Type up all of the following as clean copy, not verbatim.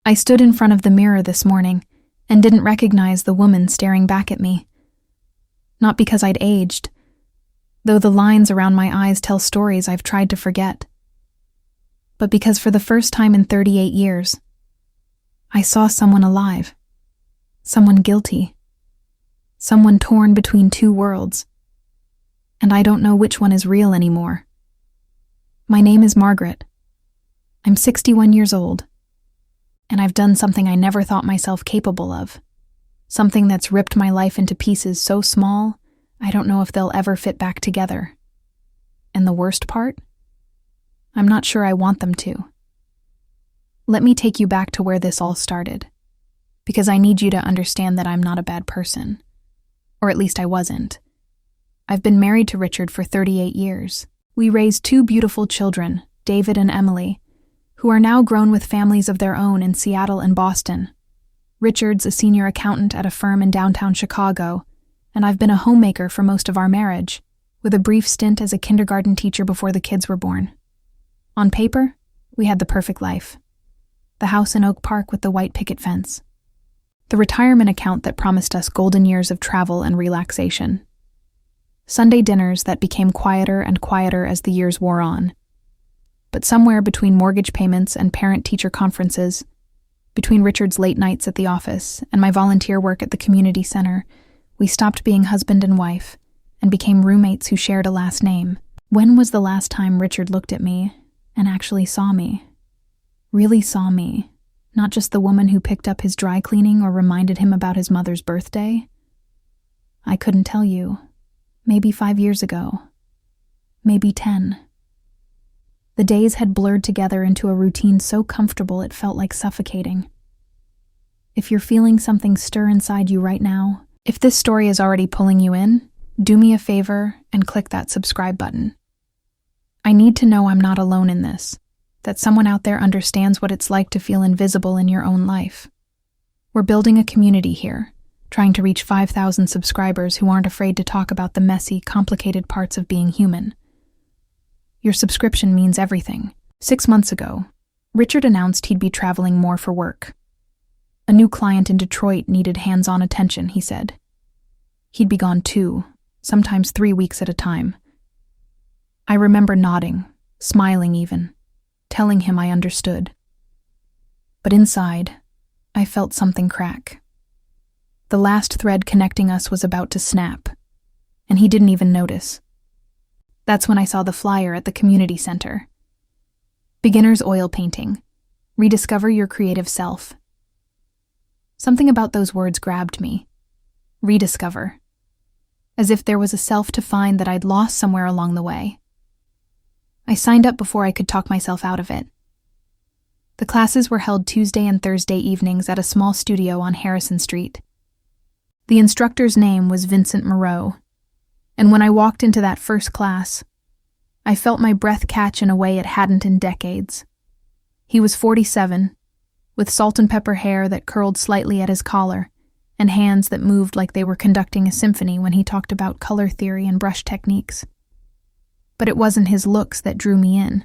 I stood in front of the mirror this morning and didn't recognize the woman staring back at me. Not because I'd aged, though the lines around my eyes tell stories I've tried to forget, but because for the first time in 38 years, I saw someone alive, someone guilty, someone torn between two worlds, and I don't know which one is real anymore. My name is Margaret. I'm 61 years old, and I've done something I never thought myself capable of, something that's ripped my life into pieces so small, I don't know if they'll ever fit back together. And the worst part? I'm not sure I want them to. Let me take you back to where this all started, because I need you to understand that I'm not a bad person. Or at least I wasn't. I've been married to Richard for 38 years. We raised two beautiful children, David and Emily, who are now grown with families of their own in Seattle and Boston. Richard's a senior accountant at a firm in downtown Chicago, and I've been a homemaker for most of our marriage, with a brief stint as a kindergarten teacher before the kids were born. On paper, we had the perfect life. The house in Oak Park with the white picket fence. The retirement account that promised us golden years of travel and relaxation. Sunday dinners that became quieter and quieter as the years wore on. But somewhere between mortgage payments and parent-teacher conferences, between Richard's late nights at the office and my volunteer work at the community center, we stopped being husband and wife and became roommates who shared a last name. When was the last time Richard looked at me and actually saw me? Really saw me, not just the woman who picked up his dry cleaning or reminded him about his mother's birthday? I couldn't tell you. Maybe 5 years ago. Maybe 10. The days had blurred together into a routine so comfortable it felt like suffocating. If you're feeling something stir inside you right now, if this story is already pulling you in, do me a favor and click that subscribe button. I need to know I'm not alone in this, that someone out there understands what it's like to feel invisible in your own life. We're building a community here, trying to reach 5,000 subscribers who aren't afraid to talk about the messy, complicated parts of being human. Your subscription means everything. 6 months ago, Richard announced he'd be traveling more for work. A new client in Detroit needed hands-on attention, he said. He'd be gone 2, sometimes 3 weeks at a time. I remember nodding, smiling even, telling him I understood. But inside, I felt something crack. The last thread connecting us was about to snap, and he didn't even notice. That's when I saw the flyer at the community center. Beginner's oil painting. Rediscover your creative self. Something about those words grabbed me. Rediscover. As if there was a self to find that I'd lost somewhere along the way. I signed up before I could talk myself out of it. The classes were held Tuesday and Thursday evenings at a small studio on Harrison Street. The instructor's name was Vincent Moreau, and when I walked into that first class, I felt my breath catch in a way it hadn't in decades. He was 47, with salt and pepper hair that curled slightly at his collar, and hands that moved like they were conducting a symphony when he talked about color theory and brush techniques. But it wasn't his looks that drew me in,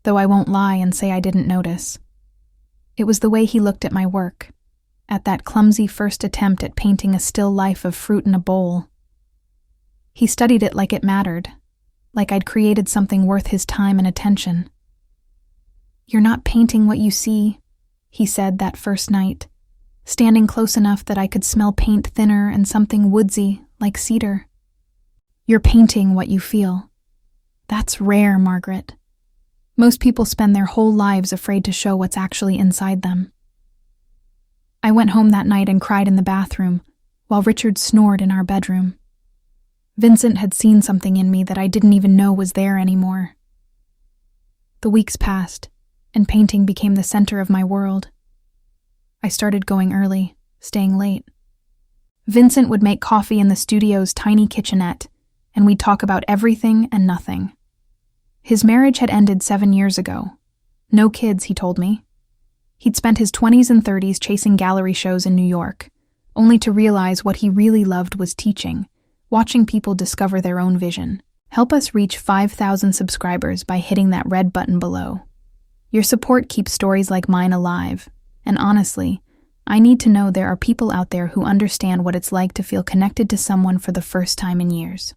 though I won't lie and say I didn't notice. It was the way he looked at my work, at that clumsy first attempt at painting a still life of fruit in a bowl. He studied it like it mattered, like I'd created something worth his time and attention. "You're not painting what you see," he said that first night, standing close enough that I could smell paint thinner and something woodsy, like cedar. "You're painting what you feel. That's rare, Margaret. Most people spend their whole lives afraid to show what's actually inside them." I went home that night and cried in the bathroom, while Richard snored in our bedroom. Vincent had seen something in me that I didn't even know was there anymore. The weeks passed, and painting became the center of my world. I started going early, staying late. Vincent would make coffee in the studio's tiny kitchenette, and we'd talk about everything and nothing. His marriage had ended 7 years ago. No kids, he told me. He'd spent his 20s and 30s chasing gallery shows in New York, only to realize what he really loved was teaching, watching people discover their own vision. Help us reach 5,000 subscribers by hitting that red button below. Your support keeps stories like mine alive, And honestly, I need to know there are people out there who understand what it's like to feel connected to someone for the first time in years.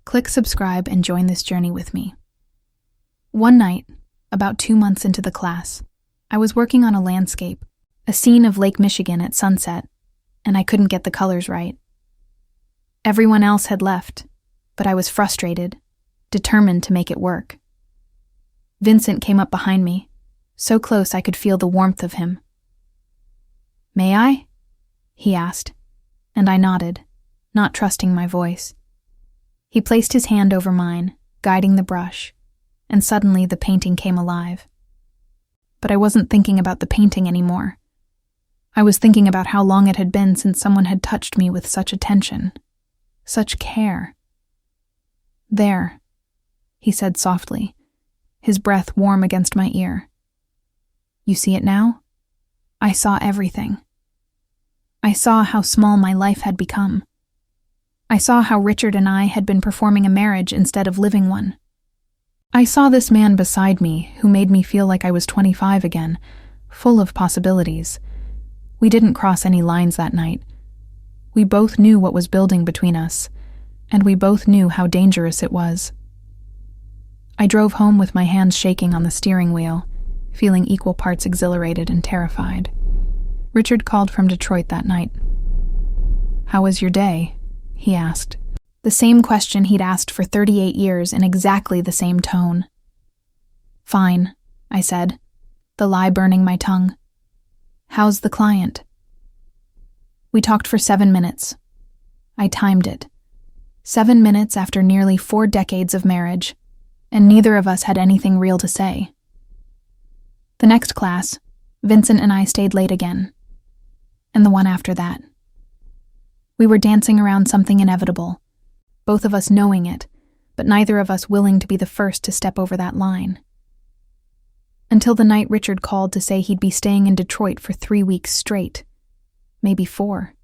Click subscribe and join this journey with me. One night, about 2 months into the class, I was working on a landscape, a scene of Lake Michigan at sunset, and I couldn't get the colors right. Everyone else had left, but I was frustrated, determined to make it work. Vincent came up behind me, so close I could feel the warmth of him. "May I?" he asked, and I nodded, not trusting my voice. He placed his hand over mine, guiding the brush, and suddenly the painting came alive. But I wasn't thinking about the painting anymore. I was thinking about how long it had been since someone had touched me with such attention, such care. "There," he said softly, his breath warm against my ear. "You see it now?" I saw everything. I saw how small my life had become. I saw how Richard and I had been performing a marriage instead of living one. I saw this man beside me who made me feel like I was 25 again, full of possibilities. We didn't cross any lines that night. We both knew what was building between us, and we both knew how dangerous it was. I drove home with my hands shaking on the steering wheel, feeling equal parts exhilarated and terrified. Richard called from Detroit that night. "How was your day?" he asked. The same question he'd asked for 38 years in exactly the same tone. "Fine," I said, the lie burning my tongue. "How's the client?" We talked for 7 minutes. I timed it. 7 minutes after nearly 4 decades of marriage, and neither of us had anything real to say. The next class, Vincent and I stayed late again. And the one after that. We were dancing around something inevitable, both of us knowing it, but neither of us willing to be the first to step over that line. Until the night Richard called to say he'd be staying in Detroit for 3 weeks straight, maybe 4.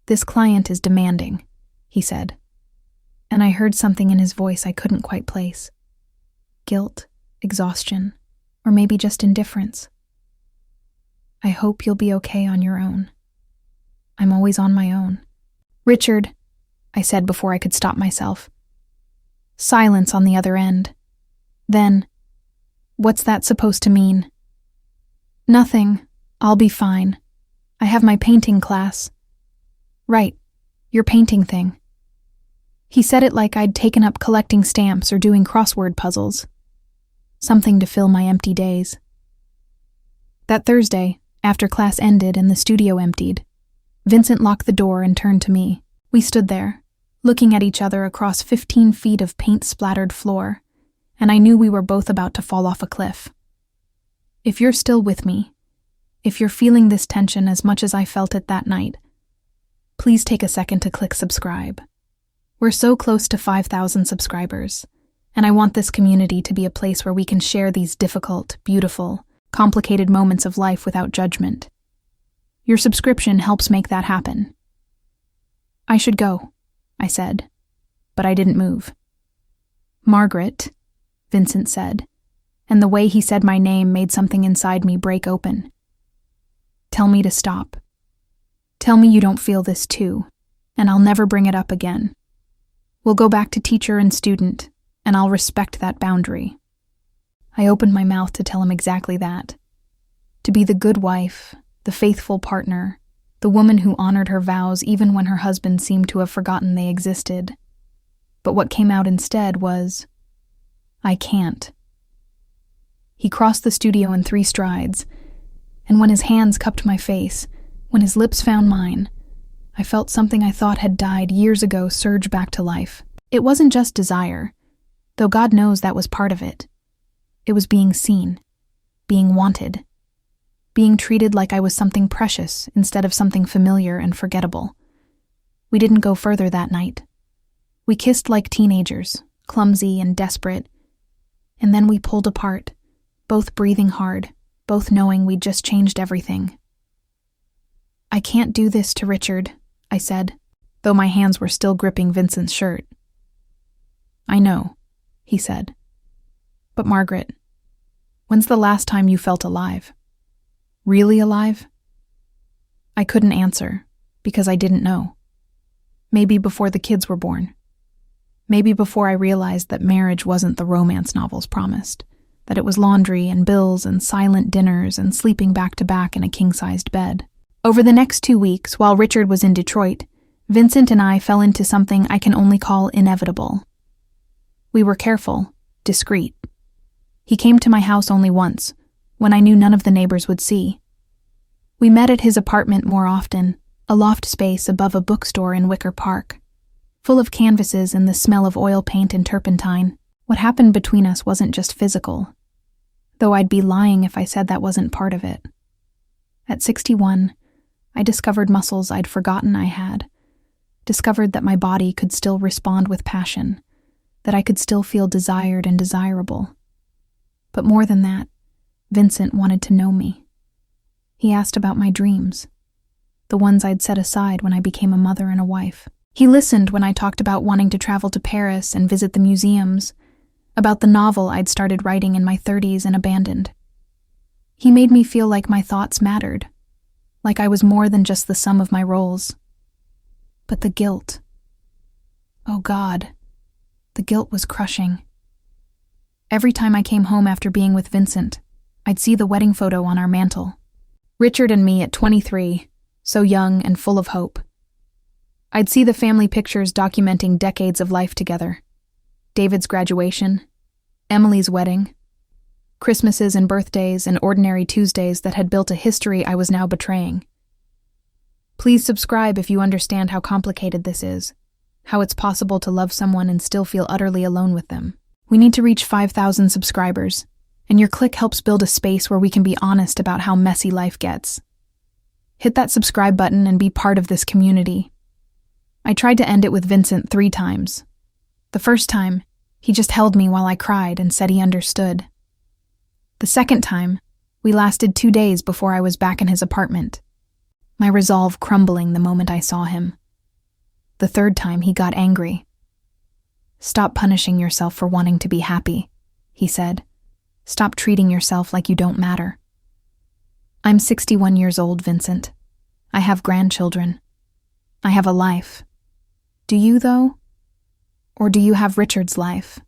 "This client is demanding," he said, and I heard something in his voice I couldn't quite place. Guilt, exhaustion, or maybe just indifference. "I hope you'll be okay on your own." "I'm always on my own." "Richard," I said before I could stop myself. Silence on the other end. Then, "What's that supposed to mean?" "Nothing. I'll be fine. I have my painting class." "Right, your painting thing." He said it like I'd taken up collecting stamps or doing crossword puzzles. Something to fill my empty days. That Thursday, after class ended and the studio emptied, Vincent locked the door and turned to me. We stood there, looking at each other across 15 feet of paint-splattered floor, and I knew we were both about to fall off a cliff. If you're still with me, if you're feeling this tension as much as I felt it that night, please take a second to click subscribe. We're so close to 5,000 subscribers, and I want this community to be a place where we can share these difficult, beautiful, complicated moments of life without judgment. Your subscription helps make that happen. "I should go," I said, but I didn't move. "Margaret," Vincent said, and the way he said my name made something inside me break open. "Tell me to stop. Tell me you don't feel this too, and I'll never bring it up again. We'll go back to teacher and student, and I'll respect that boundary." I opened my mouth to tell him exactly that. To be the good wife, the faithful partner, the woman who honored her vows even when her husband seemed to have forgotten they existed. But what came out instead was, "I can't." He crossed the studio in 3 strides, and when his hands cupped my face, when his lips found mine, I felt something I thought had died years ago surge back to life. It wasn't just desire, though God knows that was part of it. It was being seen, being wanted, being treated like I was something precious instead of something familiar and forgettable. We didn't go further that night. We kissed like teenagers, clumsy and desperate, and then we pulled apart, both breathing hard, both knowing we'd just changed everything. "I can't do this to Richard," I said, though my hands were still gripping Vincent's shirt. "I know," he said. "But Margaret, when's the last time you felt alive?" Really alive? I couldn't answer, because I didn't know. Maybe before the kids were born. Maybe before I realized that marriage wasn't the romance novels promised, that it was laundry and bills and silent dinners and sleeping back to back in a king-sized bed. Over the next 2 weeks, while Richard was in Detroit, Vincent and I fell into something I can only call inevitable. We were careful, discreet. He came to my house only once, when I knew none of the neighbors would see. We met at his apartment more often, a loft space above a bookstore in Wicker Park, full of canvases and the smell of oil paint and turpentine. What happened between us wasn't just physical, though I'd be lying if I said that wasn't part of it. At 61, I discovered muscles I'd forgotten I had, discovered that my body could still respond with passion, that I could still feel desired and desirable. But more than that, Vincent wanted to know me. He asked about my dreams, the ones I'd set aside when I became a mother and a wife. He listened when I talked about wanting to travel to Paris and visit the museums, about the novel I'd started writing in my 30s and abandoned. He made me feel like my thoughts mattered, like I was more than just the sum of my roles. But the guilt. Oh God, the guilt was crushing. Every time I came home after being with Vincent, I'd see the wedding photo on our mantel. Richard and me at 23, so young and full of hope. I'd see the family pictures documenting decades of life together. David's graduation, Emily's wedding, Christmases and birthdays and ordinary Tuesdays that had built a history I was now betraying. Please subscribe if you understand how complicated this is, how it's possible to love someone and still feel utterly alone with them. We need to reach 5,000 subscribers, and your click helps build a space where we can be honest about how messy life gets. Hit that subscribe button and be part of this community. I tried to end it with Vincent 3 times. The first time, he just held me while I cried and said he understood. The second time, we lasted 2 days before I was back in his apartment, my resolve crumbling the moment I saw him. The third time, he got angry. "Stop punishing yourself for wanting to be happy," he said. "Stop treating yourself like you don't matter." I'm 61 years old, Vincent. I have grandchildren. I have a life. Do you, though? Or do you have Richard's life?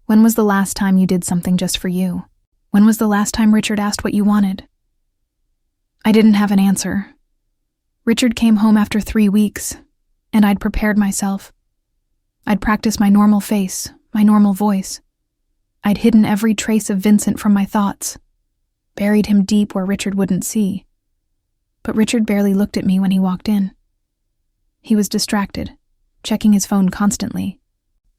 When was the last time you did something just for you? When was the last time Richard asked what you wanted? I didn't have an answer. Richard came home after 3 weeks, and I'd prepared myself. I'd practiced my normal face, my normal voice. I'd hidden every trace of Vincent from my thoughts, buried him deep where Richard wouldn't see. But Richard barely looked at me when he walked in. He was distracted, checking his phone constantly,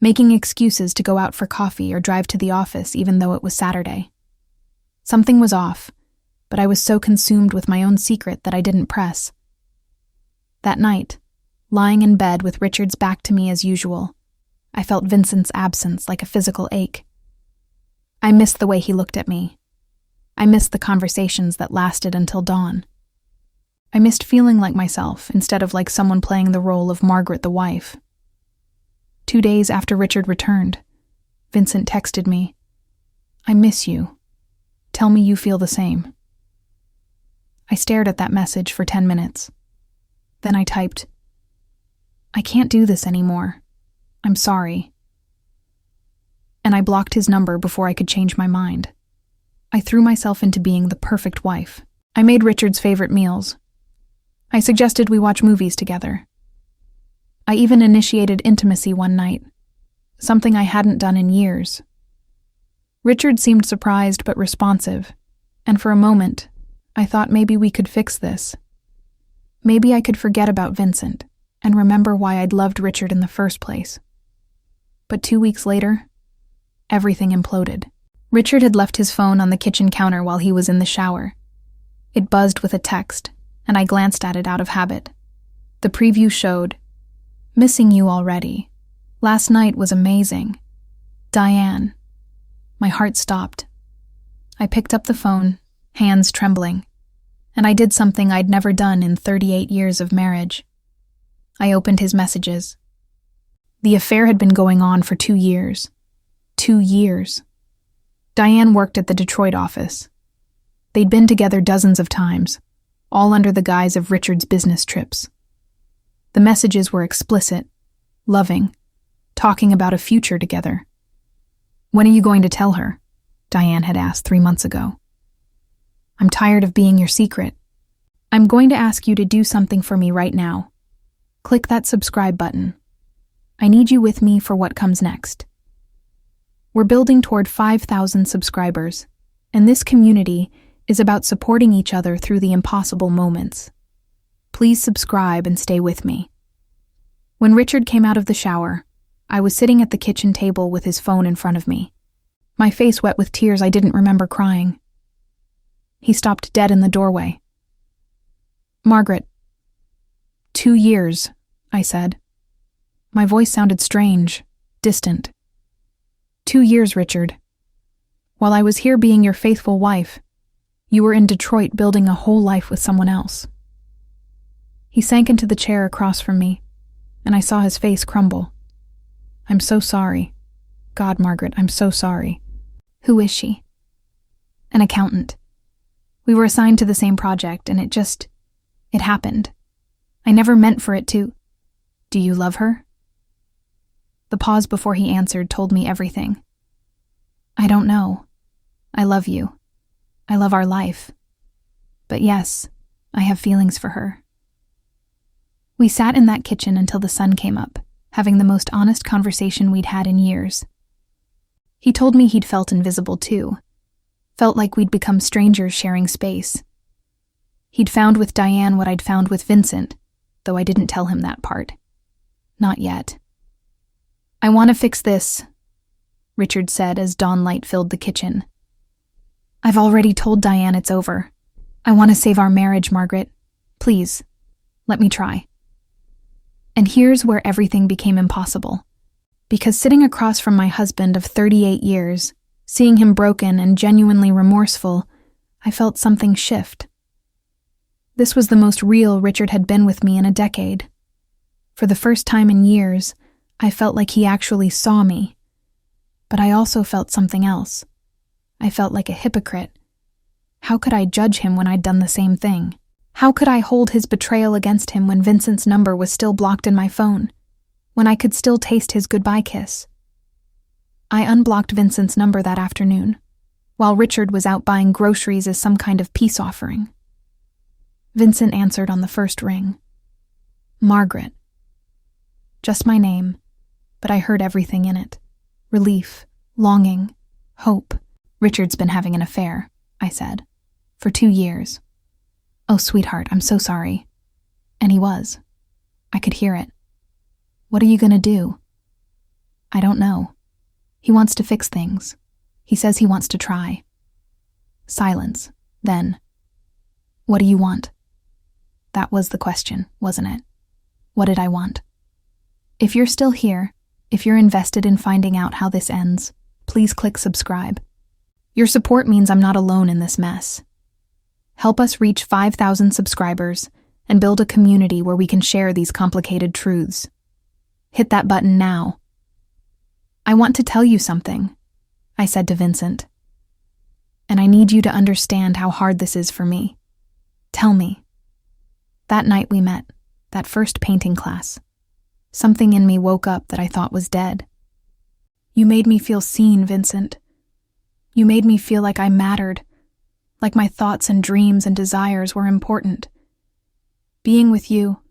making excuses to go out for coffee or drive to the office even though it was Saturday. Something was off, but I was so consumed with my own secret that I didn't press. That night, lying in bed with Richard's back to me as usual, I felt Vincent's absence like a physical ache. I missed the way he looked at me. I missed the conversations that lasted until dawn. I missed feeling like myself instead of like someone playing the role of Margaret the wife. 2 days after Richard returned, Vincent texted me, "I miss you. Tell me you feel the same." I stared at that message for 10 minutes. Then I typed, "I can't do this anymore. I'm sorry." And I blocked his number before I could change my mind. I threw myself into being the perfect wife. I made Richard's favorite meals. I suggested we watch movies together. I even initiated intimacy one night, something I hadn't done in years. Richard seemed surprised but responsive, and for a moment, I thought maybe we could fix this. Maybe I could forget about Vincent and remember why I'd loved Richard in the first place. But 2 weeks later, everything imploded. Richard had left his phone on the kitchen counter while he was in the shower. It buzzed with a text, and I glanced at it out of habit. The preview showed, "Missing you already. Last night was amazing. Diane." My heart stopped. I picked up the phone, hands trembling, and I did something I'd never done in 38 years of marriage. I opened his messages. The affair had been going on for 2 years. 2 years. Diane worked at the Detroit office. They'd been together dozens of times, all under the guise of Richard's business trips. The messages were explicit, loving, talking about a future together. "When are you going to tell her?" Diane had asked 3 months ago. "I'm tired of being your secret. I'm going to ask you to do something for me right now. Click that subscribe button. I need you with me for what comes next." We're building toward 5,000 subscribers, and this community is about supporting each other through the impossible moments. Please subscribe and stay with me. When Richard came out of the shower, I was sitting at the kitchen table with his phone in front of me, my face wet with tears I didn't remember crying. He stopped dead in the doorway. "Margaret." 2 years, I said. My voice sounded strange, distant. 2 years, Richard. While I was here being your faithful wife, you were in Detroit building a whole life with someone else. He sank into the chair across from me, and I saw his face crumble. "I'm so sorry. God, Margaret, I'm so sorry." "Who is she?" "An accountant. We were assigned to the same project, and it happened. I never meant for it to." "Do you love her?" The pause before he answered told me everything. "I don't know. I love you. I love our life. But yes, I have feelings for her." We sat in that kitchen until the sun came up, having the most honest conversation we'd had in years. He told me he'd felt invisible too, felt like we'd become strangers sharing space. He'd found with Diane what I'd found with Vincent, though I didn't tell him that part. Not yet. "I want to fix this," Richard said as dawn light filled the kitchen. "I've already told Diane it's over. I want to save our marriage, Margaret. Please, let me try." And here's where everything became impossible. Because sitting across from my husband of 38 years, seeing him broken and genuinely remorseful, I felt something shift. This was the most real Richard had been with me in a decade. For the first time in years, I felt like he actually saw me. But I also felt something else. I felt like a hypocrite. How could I judge him when I'd done the same thing? How could I hold his betrayal against him when Vincent's number was still blocked in my phone? When I could still taste his goodbye kiss? I unblocked Vincent's number that afternoon, while Richard was out buying groceries as some kind of peace offering. Vincent answered on the first ring. "Margaret." Just my name, but I heard everything in it. Relief, longing, hope. "Richard's been having an affair," I said. "For 2 years. Oh, sweetheart, I'm so sorry." And he was. I could hear it. "What are you going to do?" "I don't know. He wants to fix things. He says he wants to try." Silence. Then, "What do you want?" That was the question, wasn't it? What did I want? If you're still here, if you're invested in finding out how this ends, please click subscribe. Your support means I'm not alone in this mess. Help us reach 5,000 subscribers and build a community where we can share these complicated truths. Hit that button now. "I want to tell you something," I said to Vincent. "And I need you to understand how hard this is for me. Tell me." That night we met, that first painting class. Something in me woke up that I thought was dead. "You made me feel seen, Vincent. You made me feel like I mattered, like my thoughts and dreams and desires were important. Being with you,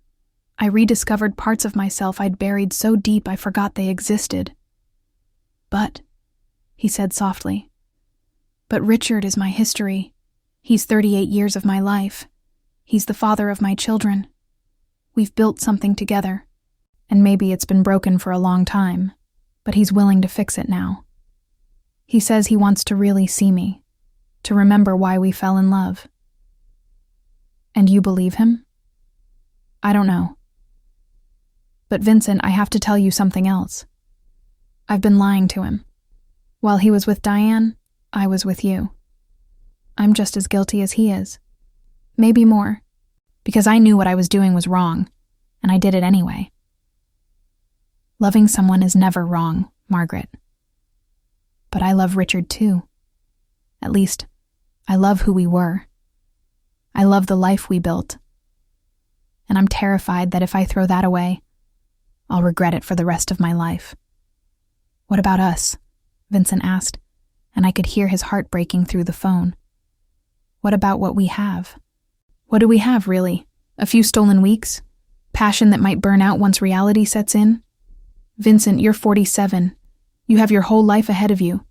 I rediscovered parts of myself I'd buried so deep I forgot they existed." "But," he said softly, "but Richard is my history. He's 38 years of my life. He's the father of my children. We've built something together, and maybe it's been broken for a long time, but he's willing to fix it now. He says he wants to really see me, to remember why we fell in love." "And you believe him?" "I don't know. But Vincent, I have to tell you something else. I've been lying to him. While he was with Diane, I was with you. I'm just as guilty as he is. Maybe more, because I knew what I was doing was wrong, and I did it anyway." Loving someone is never wrong, Margaret. But I love Richard too. At least, I love who we were. I love the life we built. And I'm terrified that if I throw that away, I'll regret it for the rest of my life. What about us? Vincent asked, and I could hear his heart breaking through the phone. What about what we have? What do we have, really? A few stolen weeks? Passion that might burn out once reality sets in? Vincent, you're 47. You have your whole life ahead of you.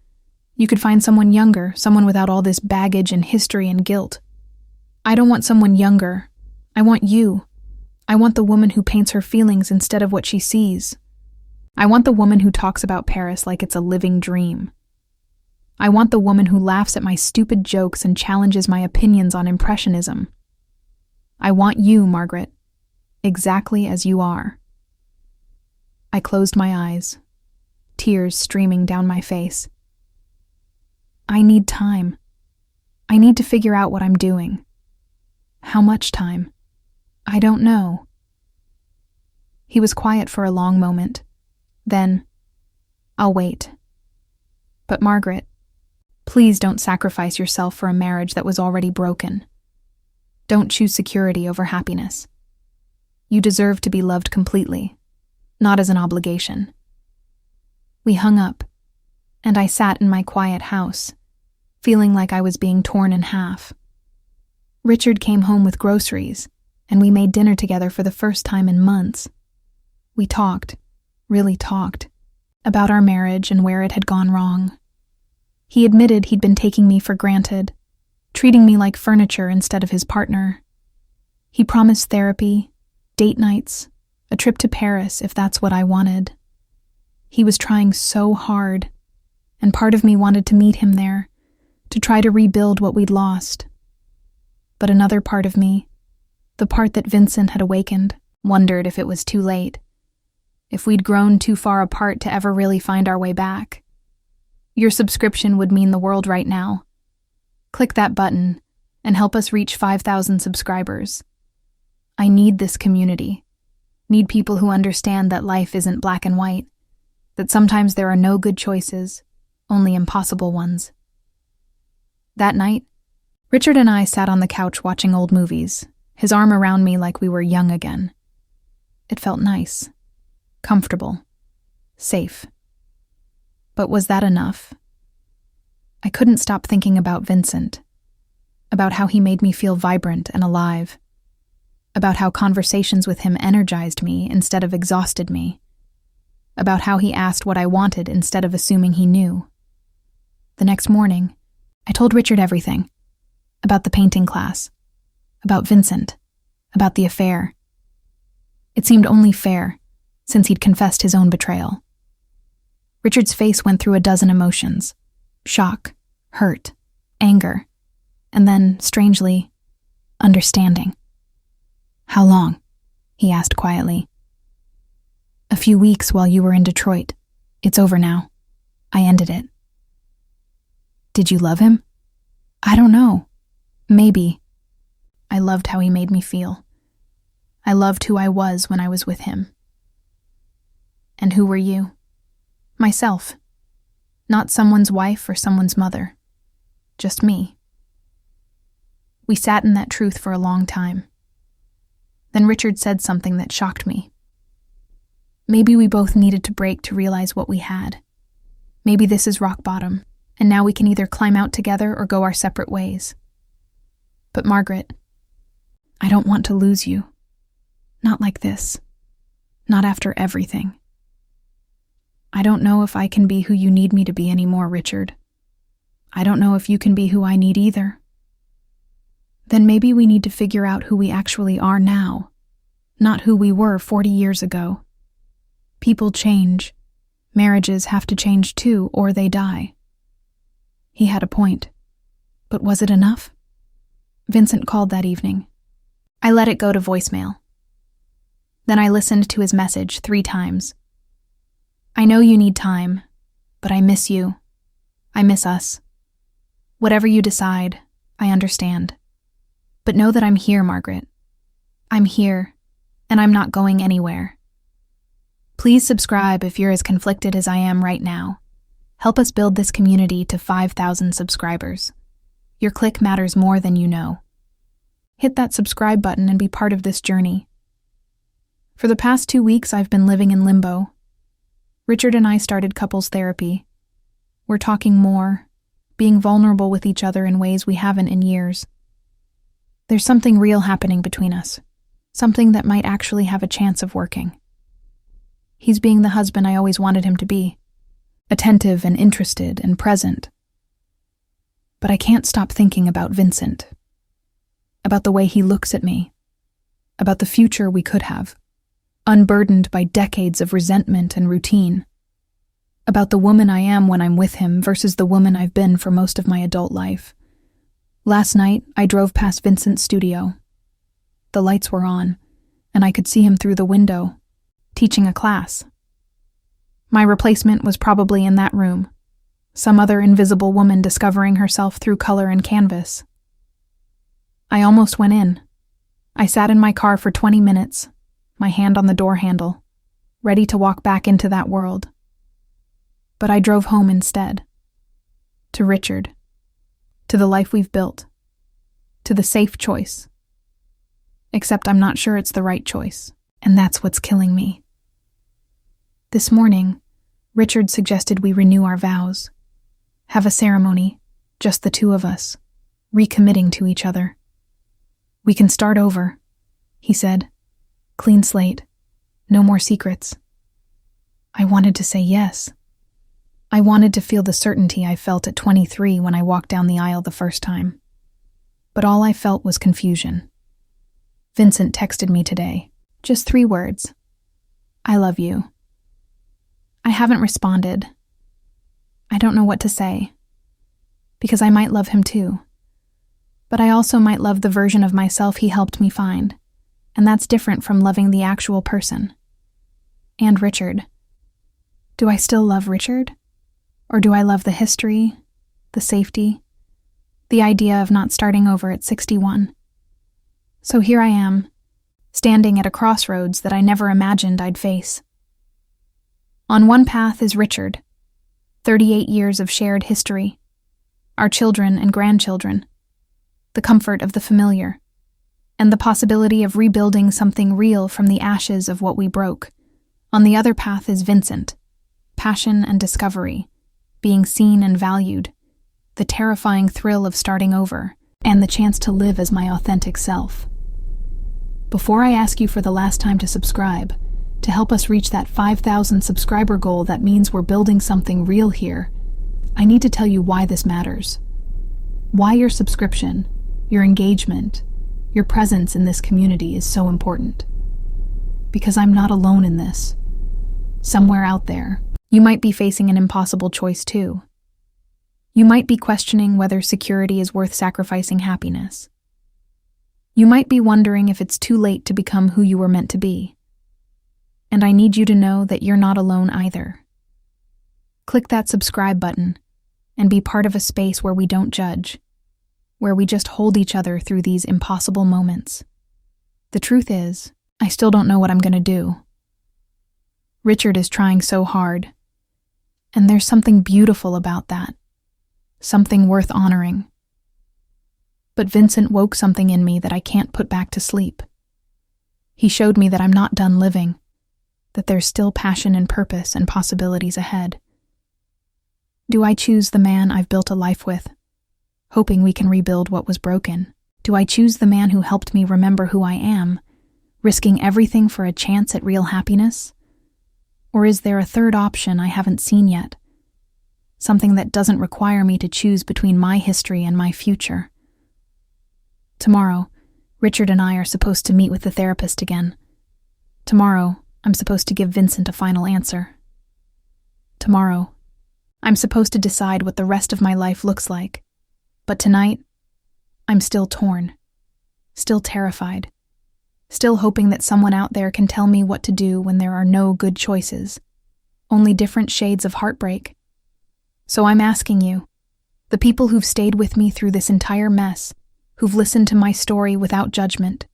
You could find someone younger, someone without all this baggage and history and guilt. I don't want someone younger. I want you. I want the woman who paints her feelings instead of what she sees. I want the woman who talks about Paris like it's a living dream. I want the woman who laughs at my stupid jokes and challenges my opinions on impressionism. I want you, Margaret, exactly as you are. I closed my eyes, tears streaming down my face. I need time. I need to figure out what I'm doing. How much time? I don't know. He was quiet for a long moment. Then, I'll wait. But Margaret, please don't sacrifice yourself for a marriage that was already broken. Don't choose security over happiness. You deserve to be loved completely, not as an obligation. We hung up, and I sat in my quiet house, feeling like I was being torn in half. Richard came home with groceries, and we made dinner together for the first time in months. We talked, really talked, about our marriage and where it had gone wrong. He admitted he'd been taking me for granted, treating me like furniture instead of his partner. He promised therapy, date nights, a trip to Paris if that's what I wanted. He was trying so hard, and part of me wanted to meet him there, to try to rebuild what we'd lost. But another part of me, the part that Vincent had awakened, wondered if it was too late, if we'd grown too far apart to ever really find our way back. Your subscription would mean the world right now. Click that button and help us reach 5,000 subscribers. I need this community. Need people who understand that life isn't black and white, that sometimes there are no good choices, only impossible ones. That night, Richard and I sat on the couch watching old movies, his arm around me like we were young again. It felt nice, comfortable, safe. But was that enough? I couldn't stop thinking about Vincent, about how he made me feel vibrant and alive, about how conversations with him energized me instead of exhausted me, about how he asked what I wanted instead of assuming he knew. The next morning, I told Richard everything, about the painting class, about Vincent, about the affair. It seemed only fair, since he'd confessed his own betrayal. Richard's face went through a dozen emotions: shock, hurt, anger, and then, strangely, understanding. "How long?" he asked quietly. "A few weeks while you were in Detroit. It's over now. I ended it." "Did you love him?" "I don't know. Maybe. I loved how he made me feel. I loved who I was when I was with him." "And who were you?" "Myself. Not someone's wife or someone's mother. Just me." We sat in that truth for a long time. Then Richard said something that shocked me. Maybe we both needed to break to realize what we had. Maybe this is rock bottom, and now we can either climb out together or go our separate ways. But Margaret, I don't want to lose you. Not like this. Not after everything. I don't know if I can be who you need me to be anymore, Richard. I don't know if you can be who I need either. Then maybe we need to figure out who we actually are now, not who we were 40 years ago. People change. Marriages have to change too, or they die. He had a point. But was it enough? Vincent called that evening. I let it go to voicemail. Then I listened to his message 3 times. "I know you need time, but I miss you. I miss us. Whatever you decide, I understand. But know that I'm here, Margaret. I'm here, and I'm not going anywhere. Please subscribe if you're as conflicted as I am right now. Help us build this community to 5,000 subscribers. Your click matters more than you know. Hit that subscribe button and be part of this journey. For the past 2 weeks, I've been living in limbo. Richard and I started couples therapy. We're talking more, being vulnerable with each other in ways we haven't in years. There's something real happening between us, something that might actually have a chance of working. He's being the husband I always wanted him to be, attentive and interested and present. But I can't stop thinking about Vincent, about the way he looks at me, about the future we could have, unburdened by decades of resentment and routine, about the woman I am when I'm with him versus the woman I've been for most of my adult life. Last night, I drove past Vincent's studio. The lights were on, and I could see him through the window, teaching a class. My replacement was probably in that room, some other invisible woman discovering herself through color and canvas. I almost went in. I sat in my car for 20 minutes, my hand on the door handle, ready to walk back into that world. But I drove home instead. To Richard. To the life we've built. To the safe choice. Except I'm not sure it's the right choice, and that's what's killing me. This morning, Richard suggested we renew our vows. Have a ceremony, just the two of us, recommitting to each other. We can start over, he said. Clean slate. No more secrets. I wanted to say yes. I wanted to feel the certainty I felt at 23 when I walked down the aisle the first time. But all I felt was confusion. Vincent texted me today. Just 3 words. I love you. I haven't responded. I don't know what to say. Because I might love him too. But I also might love the version of myself he helped me find. And that's different from loving the actual person. And Richard. Do I still love Richard? Or do I love the history, the safety, the idea of not starting over at 61? So here I am, standing at a crossroads that I never imagined I'd face. On one path is Richard, 38 years of shared history, our children and grandchildren, the comfort of the familiar, and the possibility of rebuilding something real from the ashes of what we broke. On the other path is Vincent, passion and discovery, being seen and valued, the terrifying thrill of starting over, and the chance to live as my authentic self. Before I ask you for the last time to subscribe, to help us reach that 5,000 subscriber goal that means we're building something real here, I need to tell you why this matters. Why your subscription, your engagement, your presence in this community is so important. Because I'm not alone in this. Somewhere out there, you might be facing an impossible choice too. You might be questioning whether security is worth sacrificing happiness. You might be wondering if it's too late to become who you were meant to be. And I need you to know that you're not alone either. Click that subscribe button and be part of a space where we don't judge, where we just hold each other through these impossible moments. The truth is, I still don't know what I'm going to do. Richard is trying so hard, and there's something beautiful about that, something worth honoring. But Vincent woke something in me that I can't put back to sleep. He showed me that I'm not done living, that there's still passion and purpose and possibilities ahead. Do I choose the man I've built a life with, hoping we can rebuild what was broken? Do I choose the man who helped me remember who I am, risking everything for a chance at real happiness? Or is there a third option I haven't seen yet? Something that doesn't require me to choose between my history and my future. Tomorrow, Richard and I are supposed to meet with the therapist again. Tomorrow, I'm supposed to give Vincent a final answer. Tomorrow, I'm supposed to decide what the rest of my life looks like. But tonight, I'm still torn, still terrified, still hoping that someone out there can tell me what to do when there are no good choices, only different shades of heartbreak. So I'm asking you, the people who've stayed with me through this entire mess, who've listened to my story without judgment,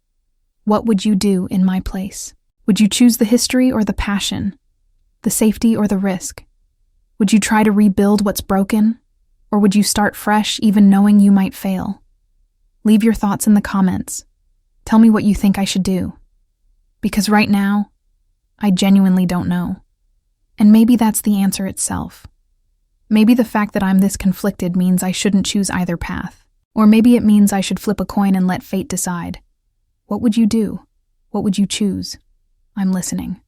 what would you do in my place? Would you choose the history or the passion, the safety or the risk? Would you try to rebuild what's broken, Or would you start fresh even knowing you might fail? Leave your thoughts in the comments. Tell me what you think I should do. Because right now, I genuinely don't know. And maybe that's the answer itself. Maybe the fact that I'm this conflicted means I shouldn't choose either path. Or maybe it means I should flip a coin and let fate decide. What would you do? What would you choose? I'm listening.